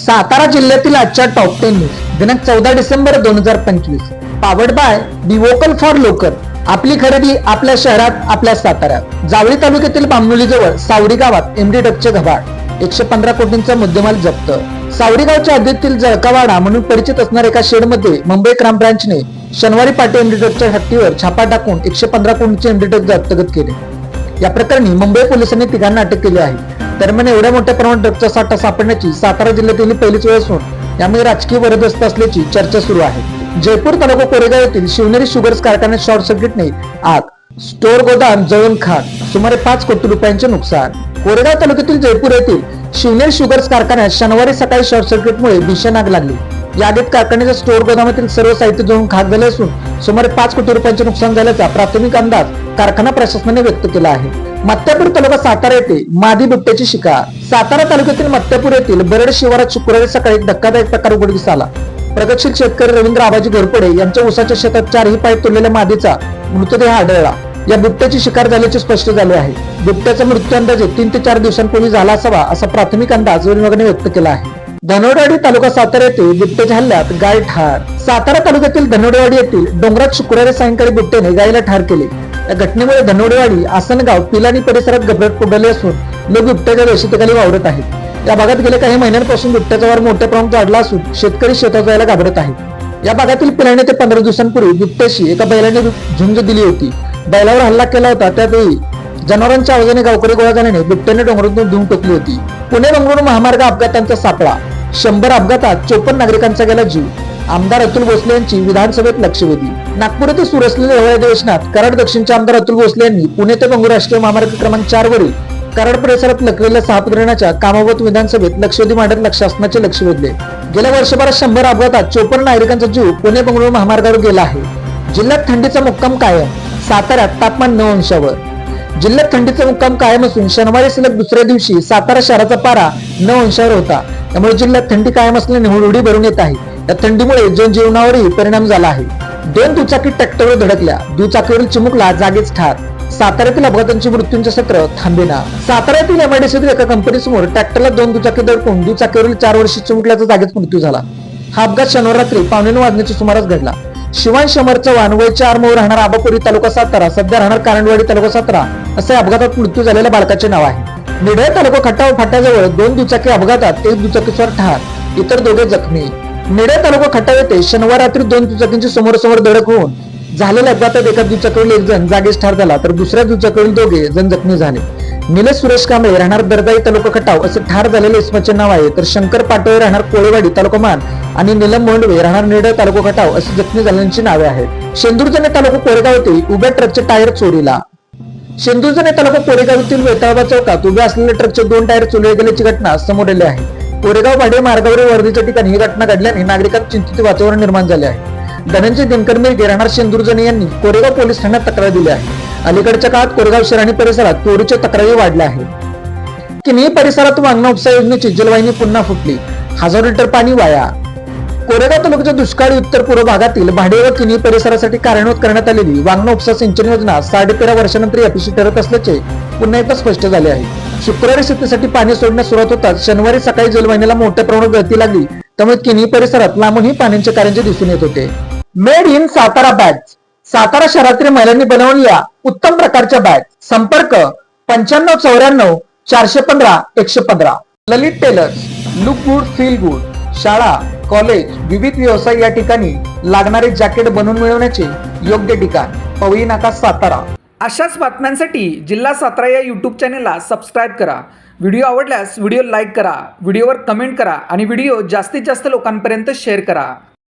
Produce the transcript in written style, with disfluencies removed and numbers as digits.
सातारा जिल्ह्यातील आजच्या top 10 news दिनांक 14 December 2025. Powered by be vocal for local. आपली खरेदी आपल्या शहरात, आपल्या साताऱ्यात. जावळी तालुक्यातील बामनोली जवळ सावरी गावात एमडी डकचे घबाड, 115 कोटींचा मुद्देमाल जप्त. सावरी गावच्या हद्दीतील जळकावाडा म्हणून परिचित असणाऱ्या एका शेडमध्ये मुंबई क्राईम ब्रांचने शनिवारी पाटे एमडी डकच्या हत्तीवर छापा टाकून 115 कोटींचे एमडी डक हस्तगत केले. या प्रकरणी मुंबई पोलिसांनी तिघांना अटक केली आहे. दरम्यान एवढ्या मोठ्या प्रमाणात ड्रग्जचा साठा सापडण्याची सातारा जिल्ह्यातील पहिलीच वेळ असून यामुळे राजकीय वरदस्त असल्याची चर्चा सुरू आहे. जयपूर तालुका कोरेगाव येथील शिवनेरी शुगर्स कारखान्यात शॉर्ट सर्किटने आग, स्टोअर गोदाम जळून खाक, सुमारे 5 कोटी रुपयांचे नुकसान. कोरेगाव तालुक्यातील जयपूर येथील शिवनेरी शुगर्स कारखान्यात शनिवारी सकाळी शॉर्ट सर्किटमुळे भीषण आग लागली. या आगीत कारखान्याच्या स्टोअर गोदामातील सर्व साहित्य जळून खाक झाले असून सुमारे 5 कोटी रुपयांचे नुकसान झाल्याचा प्राथमिक अंदाज कारखाना प्रशासनाने व्यक्त केला आहे. मत्त्यापूर तालुका सातारा येथे मादी बिबट्याची शिकार. सातारा तालुक्यातील मत्त्यापूर येथील बरड शिवारात शुक्रवारी सकाळी धक्कादायक प्रकार उघडकीस आला. प्रगतशील शेतकरी रवींद्र आबाजी घोरपडे यांच्या ऊसाच्या शेतात 4 पाय तोडलेल्या मादीचा मृतदेह आढळला. या बिबट्याची शिकार झाल्याचे स्पष्ट झाले आहे. बिबट्याचा मृत्यू अंदाजे 3 ते 4 दिवसांपूर्वी झाला असावा असा प्राथमिक अंदाज वन विभागाने व्यक्त केला आहे. धनोडवाडी तालुका सातारा येथे बिबट्याच्या हल्ल्यात गाय ठार. सातारा तालुक्यातील धनोडवाडी येथील डोंगरात शुक्रवारी सायंकाळी बिबट्याने गायला ठार केले. या घटनेमुळे धनोडवाडी, आसनगाव, पिलानी परिसरात घबराट उडाली असून लोक बिबट्याच्या दहशतीखाली वावरत आहेत. या भागात गेल्या काही महिन्यांपासून बिबट्याचा वार मोठ्या प्रमाणात वाढला असून शेतकरी शेतात जायला घाबरत आहेत. या भागातील पिलाने ते 15 दिवसांपूर्वी बिबट्याशी एका बैलाने झुंज दिली होती. बैलावर हल्ला केला होता. त्यावेळी जनावरांच्या आवाजाने गावकरी गोळा झाल्याने बिबट्याने डोंगरातून धूम टोकली होती. पुणे बंगळुरू महामार्ग अपघातांचा सापळा. 100 अपघातात 54 नागरिकांचा गेला जीव. आमदार अतुल भोसले यांची विधानसभेत लक्षवेधी. नागपूर येथे सुरू असलेल्या हिवाळी अधिवेशनात कराड दक्षिणचे आमदार अतुल भोसले यांनी पुणे ते बंगळुरू राष्ट्रीय महामार्ग क्रमांक 4 वरील कराड परिसरात लखलेल्या सहापदरणाच्या कामाबाबत विधानसभेत लक्षवेधी मांडत शासनाचे लक्ष वेधले. गेल्या वर्षभरात 100 अपघातात 54 नागरिकांचा जीव पुणे बंगळुरू महामार्गावर गेला आहे. जिल्ह्यात थंडीचा मुक्काम कायम. साताऱ्यात तापमान 9 अंशावर. जिल्ह्यात थंडीचा मुक्काम कायम असून शनिवारी सलग दुसऱ्या दिवशी सातारा शहराचा पारा 9 अंशावर होता. त्यामुळे जिल्ह्यात थंडी कायम असल्याने हुरहुरी भरून येत आहे. या थंडीमुळे जनजीवनावरही परिणाम झाला आहे. 2 दुचाकी ट्रॅक्टरवर धडकल्या. दुचाकीवरील चिमुकला जागीच ठार. साताऱ्यातील अपघातांची मृत्यूंचे सत्र थांबेना. सातारा येथील एमआयडीसीतील एका कंपनीसमोर ट्रॅक्टरला 2 दुचाकी धडकून दुचाकीवरील 4 वर्षीय चिमुकल्याचा जागीच मृत्यू झाला. हा अपघात शनिवारी रात्री 9:15 वाजण्याच्या सुमारास घडला. शिवांश अमर चव्हाण वय 4 मोर राहणार आबापुरी तालुका सातारा, सध्या राहणार कारणवाडी तालुका सातारा असे अपघातात मृत्यू झालेल्या बालकाचे नाव आहे. निढळ तालुका खटाव फाट्याजवळ 2 दुचाकी अपघातात 1 दुचाकीस्वार ठार, इतर 2 जखमी. निढळ तालुका खटाव येथे शनिवार रात्री 2 दुचाकींची समोरासमोर धडक होऊन झालेल्या अपघातात एका दुचाकीवरील 1 जण जागीच ठार झाला तर दुसऱ्या दुचाकीवरील 2 जण जखमी झाले. निलेश सुरेश कांबळे राहणार दर्दाई तालुका खटाव असे ठार झालेले इसमाचे नाव आहे, तर शंकर पाटोळे राहणार कोळेवाडी तालुका मान आणि नीलम मोंडवे राहणार निढळ तालुका खटाव असे जखमी झालेल्यांची नावे आहेत. शेंदूरजणे तालुका कोरेगाव येथे उभ्या ट्रकचे टायर चोरीला. शेंदूरजणे तालुका कोरेगाव येथील वेताळबा चौकात उभ्या असलेल्या ट्रकचे 2 टायर चोरीला गेल्याची घटना समोर आली आहे. कोरेगाव भाडे मार्गावरील वर्दीच्या ठिकाणी ही घटना घडल्याने नागरिकांत चिंतित वातावरण निर्माण झाले आहे. धनंजय दिनकर मिरगे राहणार शेंदूरजणे यांनी कोरेगाव पोलीस ठाण्यात तक्रार दिली आहे. अलीकडच्या काळात कोरेगाव शहर आणि परिसरात चोरीच्या तक्रारी वाढल्या आहेत. किनी परिसरात वांगणा उपसा योजनेची जलवाहिनी पुन्हा फुटली. 1000 लिटर पाणी वाया. कोरेगाव तालुक्याच्या दुष्काळी उत्तर पूर्व भागातील भाडे व किनी परिसरासाठी कार्यान्वित करण्यात आलेली वांगणा उपसा सिंचन योजना 13.5 वर्षानंतर यशस्वी ठरत असल्याचे पुन्हा एकदा स्पष्ट झाले आहे. शुक्रवारी शेतीसाठी पाणी सोडण्यास सुरुवात होताच शनिवारी सकाळी जलवाहिनीला मोठ्या प्रमाणात गळती लागली. त्यामुळे किनी परिसरात लांबूनही पाण्याचे कारंजे दिसून येत होते. Made in Satara bags. Satara शहरातील महिलांनी बनवलेल्या उत्तम प्रकारच्या बॅग. संपर्क 9594 415 115. Lalit tailors. Look good feel good. शाळा, कॉलेज, विविध व्यवसाय या ठिकाणी लागणारे जॅकेट बनवून मिळवण्याचे योग्य ठिकाण पवई नाका सातारा. अशाच बातम्यांसाठी जिल्हा सातारा या यूट्यूब चॅनेलला सबस्क्राईब करा. व्हिडिओ आवडल्यास व्हिडिओ लाईक करा, व्हिडिओवर कमेंट करा आणि व्हिडिओ जास्तीत जास्त लोकांपर्यंत शेअर करा.